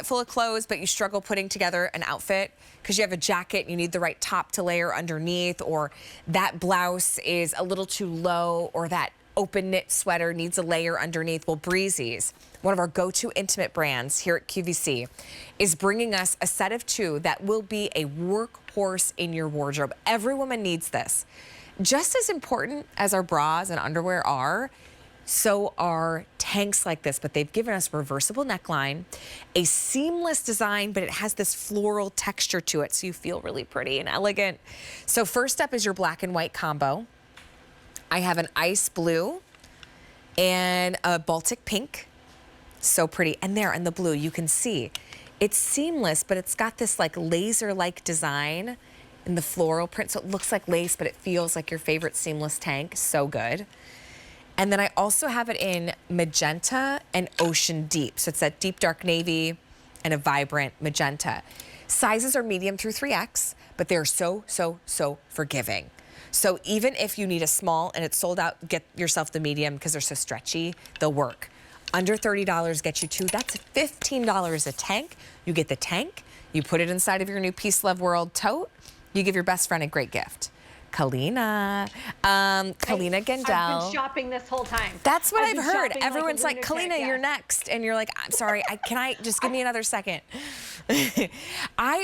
full of clothes, but you struggle putting together an outfit because you have a jacket and you need the right top to layer underneath, or that blouse is a little too low, or that open knit sweater needs a layer underneath. Well, Breezies, one of our go-to intimate brands here at QVC, is bringing us a set of 2 that will be a workhorse in your wardrobe. Every woman needs this. Just as important as our bras and underwear are, so are tanks like this, but they've given us reversible neckline, a seamless design, but it has this floral texture to it, so you feel really pretty and elegant. So first up is your black and white combo. I have an ice blue and a Baltic pink. So pretty. And there in the blue, you can see it's seamless, but it's got this like laser-like design in the floral print. So it looks like lace, but it feels like your favorite seamless tank. So good. And then I also have it in magenta and ocean deep. So it's that deep dark navy and a vibrant magenta. Sizes are medium through 3X, but they're so, so, so forgiving. So even if you need a small and it's sold out, get yourself the medium because they're so stretchy, they'll work. Under $30 gets you 2. That's $15 a tank. You get the tank, you put it inside of your new Peace Love World tote, you give your best friend a great gift. Kalina Gendel. I've been shopping this whole time. That's what I've heard. Everyone's like, Kalina, you're next. And you're like, I'm sorry, can I just give me another second?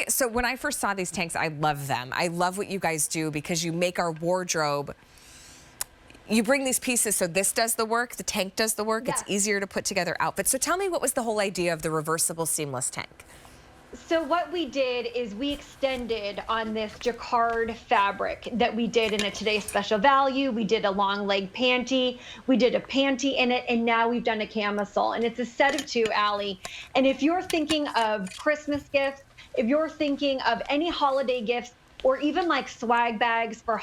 So when I first saw these tanks, I love them. I love what you guys do because you make our wardrobe, you bring these pieces, so this does the work, the tank does the work, It's easier to put together outfits. So tell me, what was the whole idea of the reversible seamless tank? So what we did is we extended on this jacquard fabric that we did in a Today's Special Value. We did a long leg panty. We did a panty in it, and now we've done a camisole. And it's a set of 2, Allie. And if you're thinking of Christmas gifts, if you're thinking of any holiday gifts, or even like swag bags for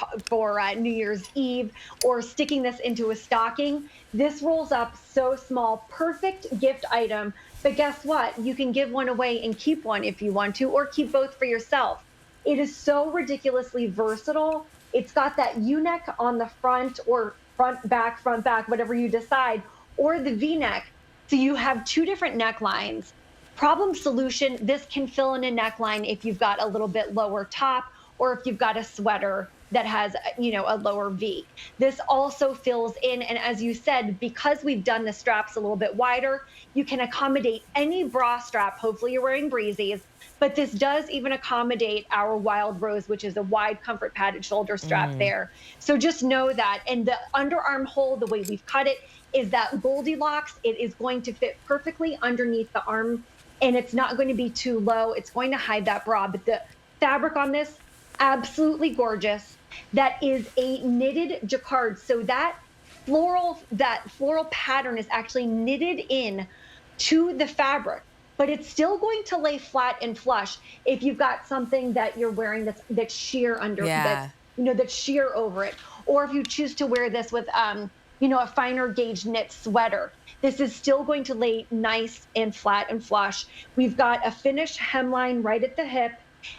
New Year's Eve, or sticking this into a stocking, this rolls up so small, perfect gift item. But guess what? You can give one away and keep one if you want to, or keep both for yourself. It is so ridiculously versatile. It's got that U-neck on the front, or front, back, whatever you decide, or the V-neck. So you have 2 different necklines. Problem solution, this can fill in a neckline if you've got a little bit lower top, or if you've got a sweater that has, a lower V. This also fills in, and as you said, because we've done the straps a little bit wider, you can accommodate any bra strap. Hopefully you're wearing Breezies, but this does even accommodate our Wild Rose, which is a wide comfort padded shoulder strap there. So just know that. And the underarm hole, the way we've cut it, is that Goldilocks. It is going to fit perfectly underneath the arm, and it's not going to be too low. It's going to hide that bra, but the fabric on this, absolutely gorgeous. That is a knitted jacquard. So that floral pattern is actually knitted in to the fabric, but it's still going to lay flat and flush if you've got something that you're wearing that's sheer under, that's sheer over it. Or if you choose to wear this with, a finer gauge knit sweater, this is still going to lay nice and flat and flush. We've got a finished hemline right at the hip.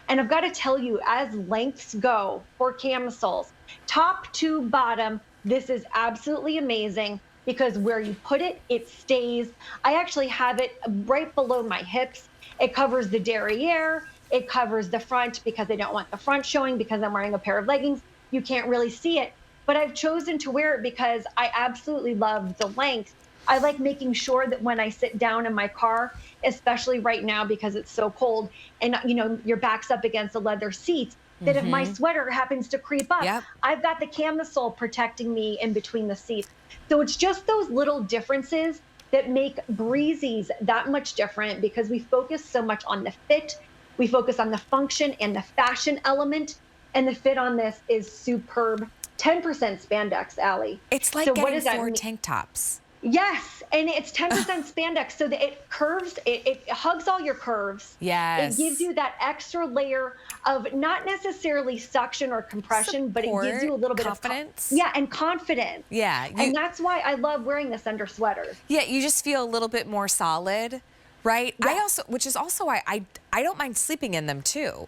And I've got to tell you, as lengths go for camisoles, top to bottom, this is absolutely amazing because where you put it, it stays. I actually have it right below my hips. It covers the derriere. It covers the front because I don't want the front showing because I'm wearing a pair of leggings. You can't really see it. But I've chosen to wear it because I absolutely love the length. I like making sure that when I sit down in my car, especially right now because it's so cold and your back's up against the leather seats, that if my sweater happens to creep up, I've got the camisole protecting me in between the seats. So it's just those little differences that make Breezies that much different because we focus so much on the fit, we focus on the function and the fashion element, and the fit on this is superb. 10% spandex, Allie. It's like getting 4 tank tops. Yes, and it's 10% spandex, so that it curves, it hugs all your curves. Yes. It gives you that extra layer of not necessarily suction or compression, but it gives you a little bit of confidence. And confidence. Yeah. And that's why I love wearing this under sweaters. Yeah, you just feel a little bit more solid, right? Yeah. Which is also why I don't mind sleeping in them too.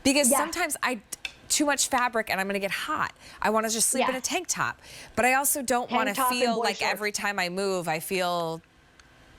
Because sometimes too much fabric and I'm gonna get hot. I wanna just sleep in a tank top. But I also don't wanna feel like every time I move, I feel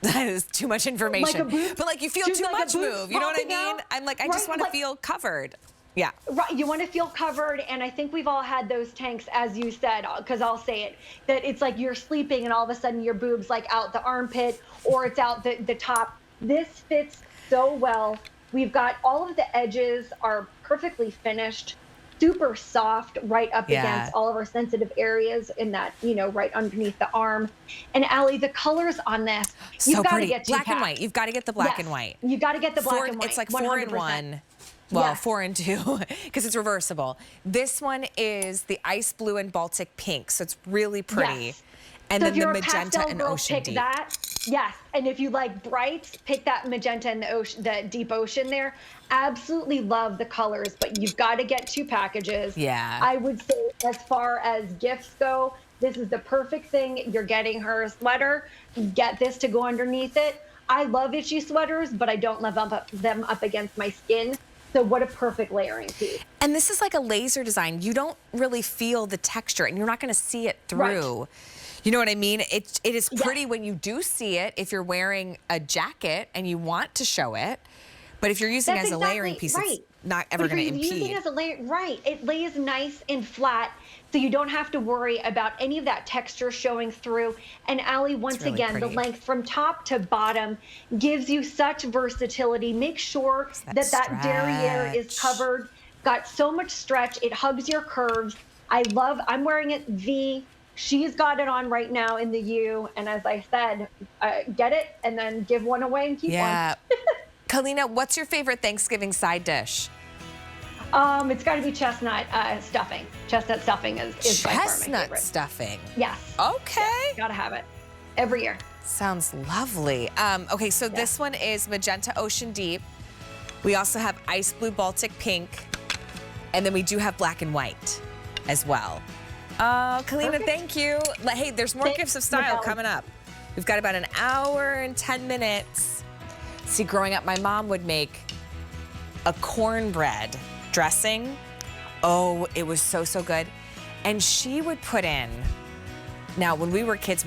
That is too much information. But like you feel too like much move. You know what I mean? out. I'm like, I just want to feel covered. Yeah. Right, you want to feel covered, and I think we've all had those tanks, as you said, because I'll say it, that it's like you're sleeping and all of a sudden your boob's like out the armpit or it's out the top. This fits so well. We've got all of the edges are perfectly finished, super soft right up against all of our sensitive areas in that, you know, right underneath the arm. And Allie, the colors on this, you've got to get black and white. You've got to get the black and white. You got to get the black and white. It's like 100%. 4 in 1. Well, 4 in 2 because it's reversible. This one is the ice blue and Baltic pink, so it's really pretty. Yes. And so then the magenta and ocean pick deep. That. Yes, and if you like brights, pick that magenta and the ocean, the deep ocean there. Absolutely love the colors, but you've got to get 2 packages. Yeah. I would say as far as gifts go, this is the perfect thing. You're getting her a sweater. Get this to go underneath it. I love itchy sweaters, but I don't love them up against my skin. So what a perfect layering piece. And this is like a laser design. You don't really feel the texture, and you're not going to see it through. Right. You know what I mean? It is pretty when you do see it if you're wearing a jacket and you want to show it. But if you're using it as a layering piece, it's not ever going to impede. Using it as a layer, it lays nice and flat, so you don't have to worry about any of that texture showing through. And Allie, once again, the length from top to bottom gives you such versatility. Make sure that derriere is covered. Got so much stretch. It hugs your curves. I'm wearing it V. She's got it on right now in the U. And as I said, get it and then give one away and keep one. Kalina, what's your favorite Thanksgiving side dish? It's got to be chestnut stuffing. Chestnut stuffing is by far my favorite. Chestnut stuffing. Yes. Okay. Yes, gotta have it every year. Sounds lovely. Okay, so this one is magenta ocean deep. We also have ice blue Baltic pink, and then we do have black and white as well. Kalina, thank you. Hey, there's more Gifts of Style coming up. We've got about an hour and 10 minutes. See, growing up, my mom would make a cornbread dressing. Oh, it was so, so good. And she would put in, now when we were kids,